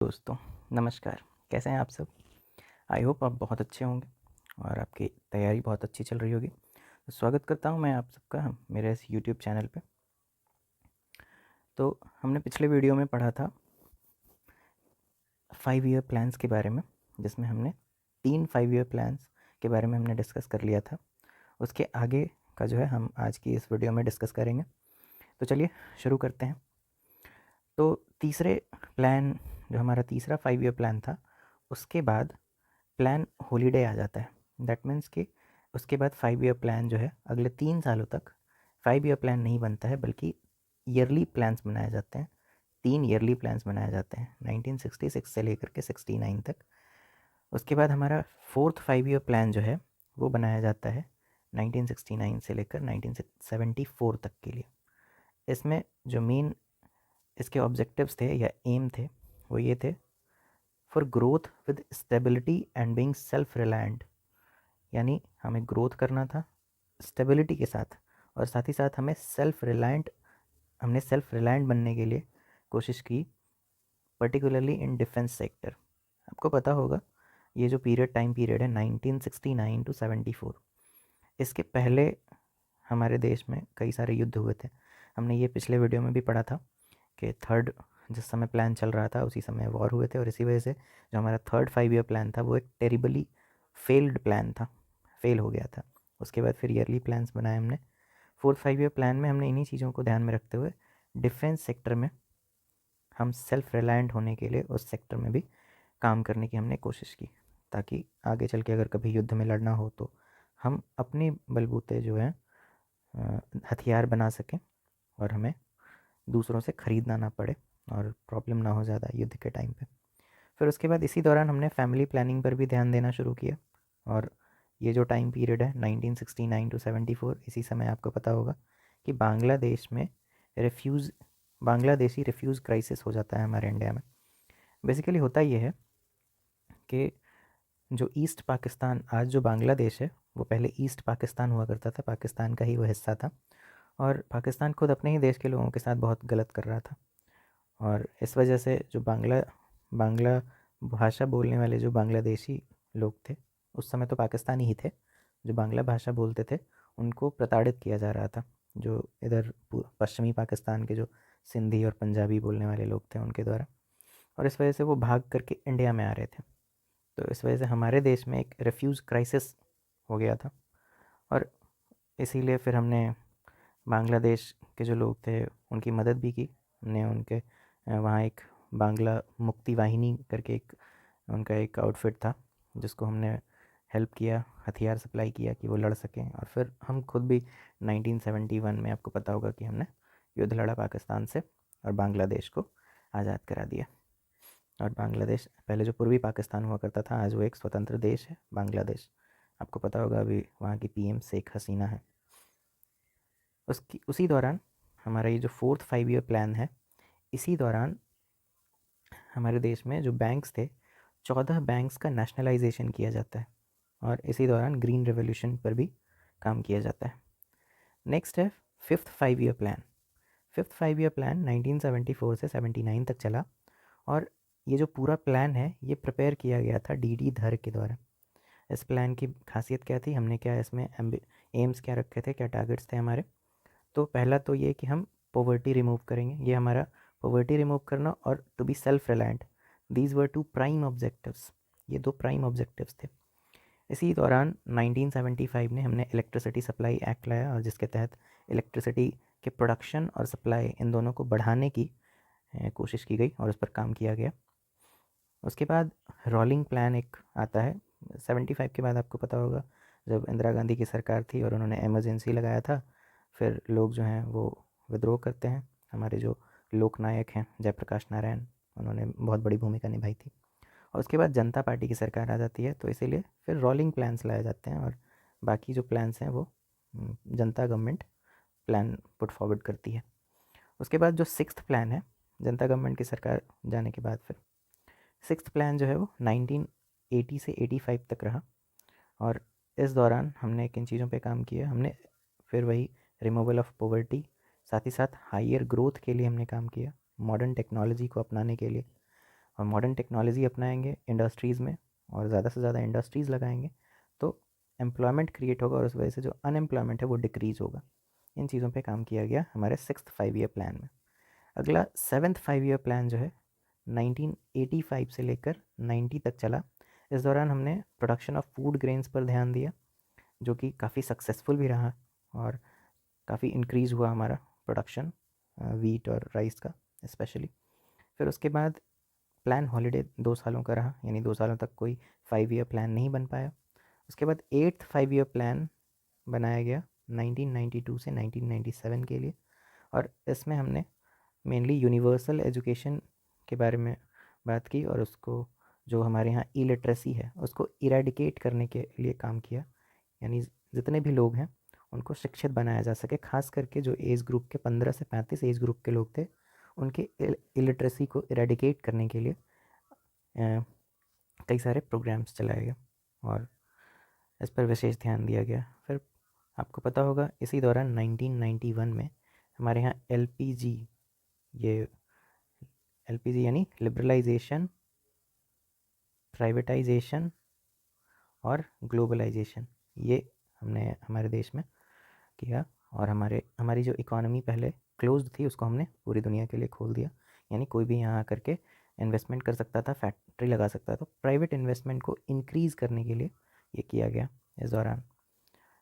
दोस्तों नमस्कार। कैसे हैं आप सब? आई होप आप बहुत अच्छे होंगे और आपकी तैयारी बहुत अच्छी चल रही होगी। तो स्वागत करता हूं मैं आप सबका मेरे इस यूट्यूब चैनल पे। तो हमने पिछले वीडियो में पढ़ा था 5 ईयर प्लान्स के बारे में, जिसमें हमने 3 5 ईयर प्लान्स के बारे में हमने डिस्कस कर लिया था। उसके आगे का जो है हम आज की इस वीडियो में डिस्कस करेंगे। तो चलिए शुरू करते हैं। तो तीसरे प्लान, जो हमारा तीसरा 5 ईयर प्लान था, उसके बाद प्लान हॉलीडे आ जाता है। दैट मीन्स कि उसके बाद 5 ईयर प्लान जो है अगले 3 सालों तक 5 ईयर प्लान नहीं बनता है, बल्कि ईयरली प्लान्स बनाए जाते हैं। 3 ईयरली प्लान्स बनाए जाते हैं 1966 से लेकर के 69 तक। उसके बाद हमारा फोर्थ 5 ईयर प्लान जो है वो बनाया जाता है 1969 से लेकर 1974 तक के लिए। इसमें जो मेन इसके ऑब्जेक्टिव्स थे या एम थे वो ये थे: for growth with stability and being self reliant. यानी हमें ग्रोथ करना था स्टेबिलिटी के साथ, और साथ ही साथ हमने सेल्फ रिलायंट बनने के लिए कोशिश की, पर्टिकुलरली इन डिफेंस सेक्टर। आपको पता होगा ये जो टाइम पीरियड है 1969 टू 74, इसके पहले हमारे देश में कई सारे युद्ध हुए थे। हमने ये पिछले वीडियो में भी पढ़ा था कि थर्ड जिस समय प्लान चल रहा था उसी समय वॉर हुए थे, और इसी वजह से जो हमारा थर्ड 5 ईयर प्लान था वो एक टेरिबली फेल्ड प्लान था, फेल हो गया था। उसके बाद फिर ईयरली प्लान्स बनाए हमने। फोर्थ 5 ईयर प्लान में हमने इन्हीं चीज़ों को ध्यान में रखते हुए डिफेंस सेक्टर में हम सेल्फ रिलायंट होने के लिए उस सेक्टर में भी काम करने की हमने कोशिश की, ताकि आगे चल के अगर कभी युद्ध में लड़ना हो तो हम अपने बलबूते जो है हथियार बना सकें और हमें दूसरों से ख़रीदना ना पड़े और प्रॉब्लम ना हो ज़्यादा युद्ध के टाइम पे। फिर उसके बाद इसी दौरान हमने फैमिली प्लानिंग पर भी ध्यान देना शुरू किया। और ये जो टाइम पीरियड है 1969 टू 74, इसी समय आपको पता होगा कि बांग्लादेश में बांग्लादेशी रिफ्यूज़ क्राइसिस हो जाता है हमारे इंडिया में। बेसिकली होता ये है कि जो ईस्ट पाकिस्तान, आज जो बांग्लादेश है, वो पहले ईस्ट पाकिस्तान हुआ करता था, पाकिस्तान का ही वो हिस्सा था। और पाकिस्तान खुद अपने ही देश के लोगों के साथ बहुत गलत कर रहा था, और इस वजह से जो बांग्ला भाषा बोलने वाले जो बांग्लादेशी लोग थे, उस समय तो पाकिस्तानी ही थे, जो बांग्ला भाषा बोलते थे उनको प्रताड़ित किया जा रहा था। जो इधर पश्चिमी पाकिस्तान के जो सिंधी और पंजाबी बोलने वाले लोग थे उनके द्वारा, और इस वजह से वो भाग करके इंडिया में आ रहे थे। तो इस वजह से हमारे देश में एक रेफ्यूज़ क्राइसिस हो गया था। और इसीलिए फिर हमने बांग्लादेश के जो लोग थे उनकी मदद भी की। हमने उनके वहाँ एक बांग्ला मुक्ति वाहिनी करके एक उनका एक आउटफिट था, जिसको हमने हेल्प किया, हथियार सप्लाई किया कि वो लड़ सकें। और फिर हम खुद भी 1971 में, आपको पता होगा कि हमने युद्ध लड़ा पाकिस्तान से और बांग्लादेश को आज़ाद करा दिया। और बांग्लादेश पहले जो पूर्वी पाकिस्तान हुआ करता था, आज वो एक स्वतंत्र देश है बांग्लादेश। आपको पता होगा अभी वहाँ की पीएम शेख हसीना है। उसी दौरान हमारा ये जो फोर्थ 5 ईयर प्लान है, इसी दौरान हमारे देश में जो बैंक्स थे, 14 बैंक्स का नेशनलाइजेशन किया जाता है, और इसी दौरान ग्रीन रेवोल्यूशन पर भी काम किया जाता है। नेक्स्ट है fifth 5 year plan. Fifth 5 year plan 1974 से 79 तक चला, और ये जो पूरा प्लान है ये प्रिपेयर किया गया था डी धर के द्वारा। इस प्लान की खासियत क्या थी, हमने क्या इसमें एम्स क्या रखे थे, क्या टारगेट्स थे हमारे? तो पहला तो ये कि हम पॉवर्टी रिमूव करेंगे, ये हमारा पॉवर्टी रिमूव करना और to be self reliant, these were 2 prime objectives. ये 2 प्राइम ऑब्जेक्टिव्स थे। इसी दौरान 1975 में हमने इलेक्ट्रिसिटी सप्लाई एक्ट लाया, और जिसके तहत इलेक्ट्रिसिटी के प्रोडक्शन और सप्लाई इन दोनों को बढ़ाने की कोशिश की गई और उस पर काम किया गया। उसके बाद रोलिंग प्लान एक आता है 75 के बाद। आपको पता होगा जब इंदिरा गांधी की सरकार थी और उन्होंने इमरजेंसी लगाया था, फिर लोग जो हैं वो विद्रोह करते हैं। हमारे जो लोकनायक हैं जयप्रकाश नारायण, उन्होंने बहुत बड़ी भूमिका निभाई थी। और उसके बाद जनता पार्टी की सरकार आ जाती है, तो इसीलिए फिर रोलिंग प्लान्स लाए जाते हैं, और बाकी जो प्लान्स हैं वो जनता गवर्नमेंट प्लान पुट फॉरवर्ड करती है। उसके बाद जो सिक्स्थ प्लान है, जनता गवर्नमेंट की सरकार जाने के बाद फिर सिक्स्थ प्लान जो है वो 1980 से 85 तक रहा। और इस दौरान हमने किन चीज़ों पे काम किया, हमने फिर वही रिमूवल ऑफ पॉवर्टी, साथ ही साथ हायर ग्रोथ के लिए हमने काम किया, मॉडर्न टेक्नोलॉजी को अपनाने के लिए। और मॉडर्न टेक्नोलॉजी अपनाएंगे इंडस्ट्रीज़ में और ज़्यादा से ज़्यादा इंडस्ट्रीज़ लगाएंगे तो एम्प्लॉयमेंट क्रिएट होगा और उस वजह से जो अनएम्प्लॉयमेंट है वो डिक्रीज़ होगा। इन चीज़ों पे काम किया गया हमारे 6th 5 ईयर प्लान में। अगला 7th 5 ईयर प्लान जो है 1985 से लेकर 90 तक चला। इस दौरान हमने प्रोडक्शन ऑफ फूड ग्रेन्स पर ध्यान दिया जो कि काफ़ी सक्सेसफुल भी रहा और काफ़ी इंक्रीज़ हुआ हमारा प्रोडक्शन वीट और राइस का स्पेशली। फिर उसके बाद प्लान हॉलीडे 2 सालों का रहा, यानी 2 सालों तक कोई 5 ईयर प्लान नहीं बन पाया। उसके बाद 8th 5 ईयर प्लान बनाया गया 1992 से 1997 के लिए और इसमें हमने मेनली यूनिवर्सल एजुकेशन के बारे में बात की और उसको जो हमारे यहाँ इलिटरेसी है उसको इरेडिकेट करने के लिए काम किया, यानी जितने भी लोग हैं उनको शिक्षित बनाया जा सके। खास करके जो एज ग्रुप के 15 से 35 एज ग्रुप के लोग थे उनके इलिटरेसी को इरेडिकेट करने के लिए कई सारे प्रोग्राम्स चलाए गए और इस पर विशेष ध्यान दिया गया। फिर आपको पता होगा इसी दौरान 1991 में हमारे यहाँ एलपीजी, ये एलपीजी यानी लिबरलाइजेशन, प्राइवेटाइजेशन और ग्लोबलाइजेशन, ये हमने हमारे देश में किया और हमारी जो इकोनॉमी पहले क्लोज्ड थी उसको हमने पूरी दुनिया के लिए खोल दिया, यानी कोई भी यहाँ आकर के इन्वेस्टमेंट कर सकता था, फैक्ट्री लगा सकता था। तो प्राइवेट इन्वेस्टमेंट को इंक्रीज़ करने के लिए ये किया गया इस दौरान।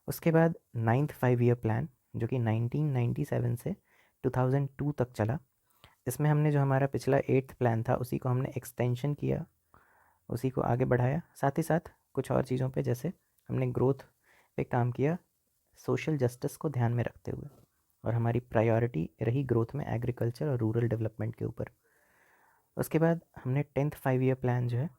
उसके बाद 9th 5 ईयर प्लान जो कि 1997 से 2002 तक चला। इसमें हमने जो हमारा पिछला 8th प्लान था उसी को हमने एक्सटेंशन किया, उसी को आगे बढ़ाया। साथ ही साथ कुछ और चीज़ों पे जैसे हमने ग्रोथ पे काम किया सोशल जस्टिस को ध्यान में रखते हुए और हमारी प्रायोरिटी रही ग्रोथ में एग्रीकल्चर और रूरल डेवलपमेंट के ऊपर। उसके बाद हमने 10th 5 ईयर प्लान जो है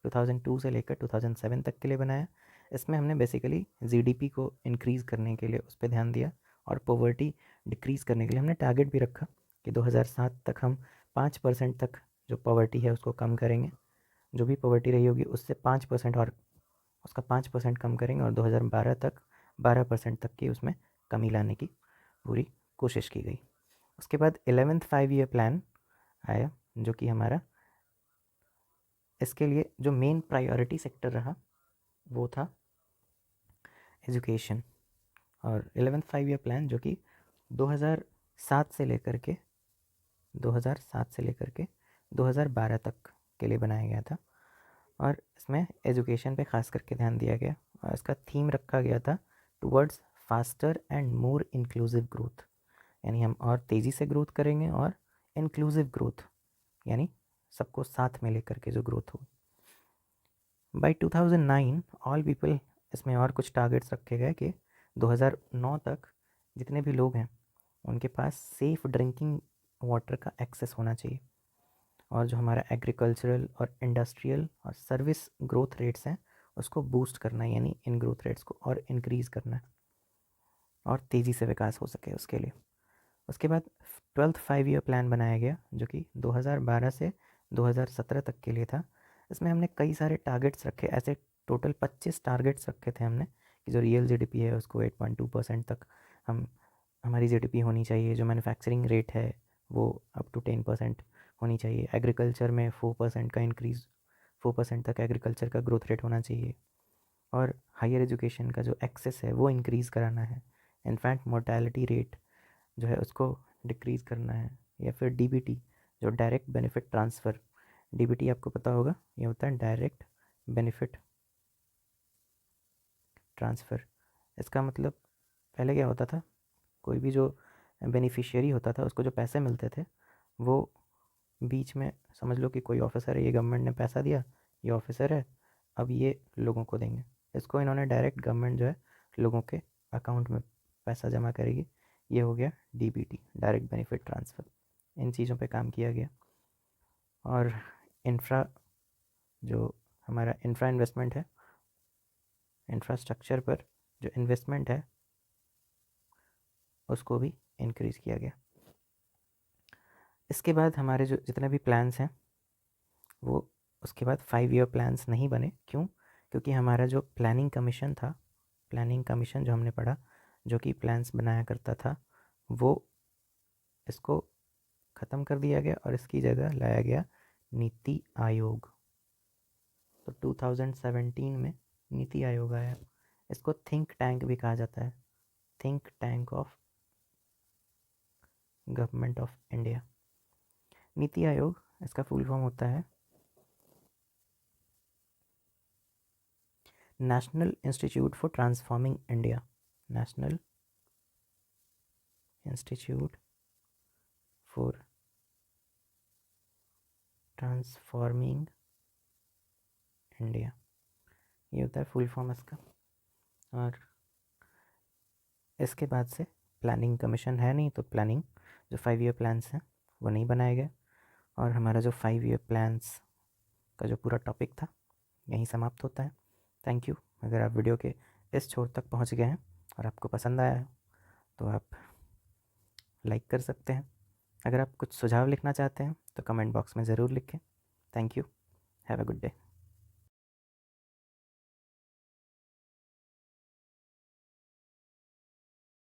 2002 से लेकर 2007 तक के लिए बनाया। इसमें हमने बेसिकली जीडीपी को इंक्रीज़ करने के लिए उस पर ध्यान दिया और पॉवर्टी डिक्रीज़ करने के लिए हमने टारगेट भी रखा कि 2007 तक हम 5% तक जो पॉवर्टी है उसको कम करेंगे। जो भी पॉवर्टी रही होगी उससे 5% और उसका 5% कम करेंगे और 2012 तक 12% तक की उसमें कमी लाने की पूरी कोशिश की गई। उसके बाद 11th 5 ईयर प्लान आया जो कि हमारा इसके लिए जो मेन प्रायोरिटी सेक्टर रहा वो था एजुकेशन। और 11th 5 ईयर प्लान जो कि 2007 से लेकर के 2012 तक के लिए बनाया गया था और इसमें एजुकेशन पे ख़ास करके ध्यान दिया गया और इसका थीम रखा गया था towards faster and more inclusive growth, यानी हम और तेज़ी से ग्रोथ करेंगे और इंक्लूसिव ग्रोथ यानी सबको साथ में लेकर के जो ग्रोथ हो। बाय 2009 ऑल पीपल, इसमें और कुछ टारगेट्स रखे गए कि 2009 तक जितने भी लोग हैं उनके पास सेफ़ ड्रिंकिंग वाटर का एक्सेस होना चाहिए और जो हमारा एग्रीकल्चरल और इंडस्ट्रियल और सर्विस ग्रोथ रेट्स हैं उसको बूस्ट करना है, यानी इन ग्रोथ रेट्स को और इंक्रीज़ करना है और तेज़ी से विकास हो सके उसके लिए। उसके बाद 12th 5 ईयर प्लान बनाया गया जो कि 2012 से 2017 तक के लिए था। इसमें हमने कई सारे टारगेट्स रखे, ऐसे टोटल 25 टारगेट्स रखे थे हमने कि जो रियल जीडीपी है उसको 8.2% तक हमारी जीडीपी होनी चाहिए। जो मैन्युफैक्चरिंग रेट है वो अप टू 10% होनी चाहिए। एग्रीकल्चर में 4% का इंक्रीज़, 4% तक एग्रीकल्चर का ग्रोथ रेट होना चाहिए और हायर एजुकेशन का जो एक्सेस है वो इंक्रीज़ कराना है। इनफैक्ट मोर्टेलिटी रेट जो है उसको डिक्रीज़ करना है। या फिर डीबीटी जो डायरेक्ट बेनिफिट ट्रांसफ़र, डीबीटी आपको पता होगा ये होता है डायरेक्ट बेनिफिट ट्रांसफ़र। इसका मतलब पहले क्या होता था, कोई भी जो बेनिफिशियरी होता था उसको जो पैसे मिलते थे वो बीच में समझ लो कि कोई ऑफिसर है, ये गवर्नमेंट ने पैसा दिया, ये ऑफिसर है, अब ये लोगों को देंगे। इसको इन्होंने डायरेक्ट गवर्नमेंट जो है लोगों के अकाउंट में पैसा जमा करेगी, ये हो गया डीबीटी डायरेक्ट बेनिफिट ट्रांसफ़र। इन चीज़ों पे काम किया गया और इंफ्रा, जो हमारा इंफ्रा इन्वेस्टमेंट है, इंफ्रास्ट्रक्चर पर जो इन्वेस्टमेंट है उसको भी इंक्रीज़ किया गया। इसके बाद हमारे जो जितने भी प्लान्स हैं वो उसके बाद 5 ईयर प्लान्स नहीं बने। क्यों? क्योंकि हमारा जो प्लानिंग कमीशन था, प्लानिंग कमीशन जो हमने पढ़ा जो कि प्लान्स बनाया करता था, वो इसको ख़त्म कर दिया गया और इसकी जगह लाया गया नीति आयोग। तो 2017 में नीति आयोग आया। इसको थिंक टैंक भी कहा जाता है, think tank of government of India. NITI Aayog इसका फुल फॉर्म होता है national institute for transforming India. National institute for transforming India, ये होता है फुल फॉर्म इसका। और इसके बाद से प्लानिंग कमीशन है नहीं, तो प्लानिंग जो 5 ईयर प्लान्स हैं वो नहीं बनाए गए, और हमारा जो 5 ईयर प्लान्स का जो पूरा टॉपिक था यहीं समाप्त होता है। Thank you. अगर आप वीडियो के इस छोर तक पहुंच गए हैं और आपको पसंद आया है तो आप लाइक कर सकते हैं। अगर आप कुछ सुझाव लिखना चाहते हैं तो कमेंट बॉक्स में ज़रूर लिखें। Thank you. Have a good day.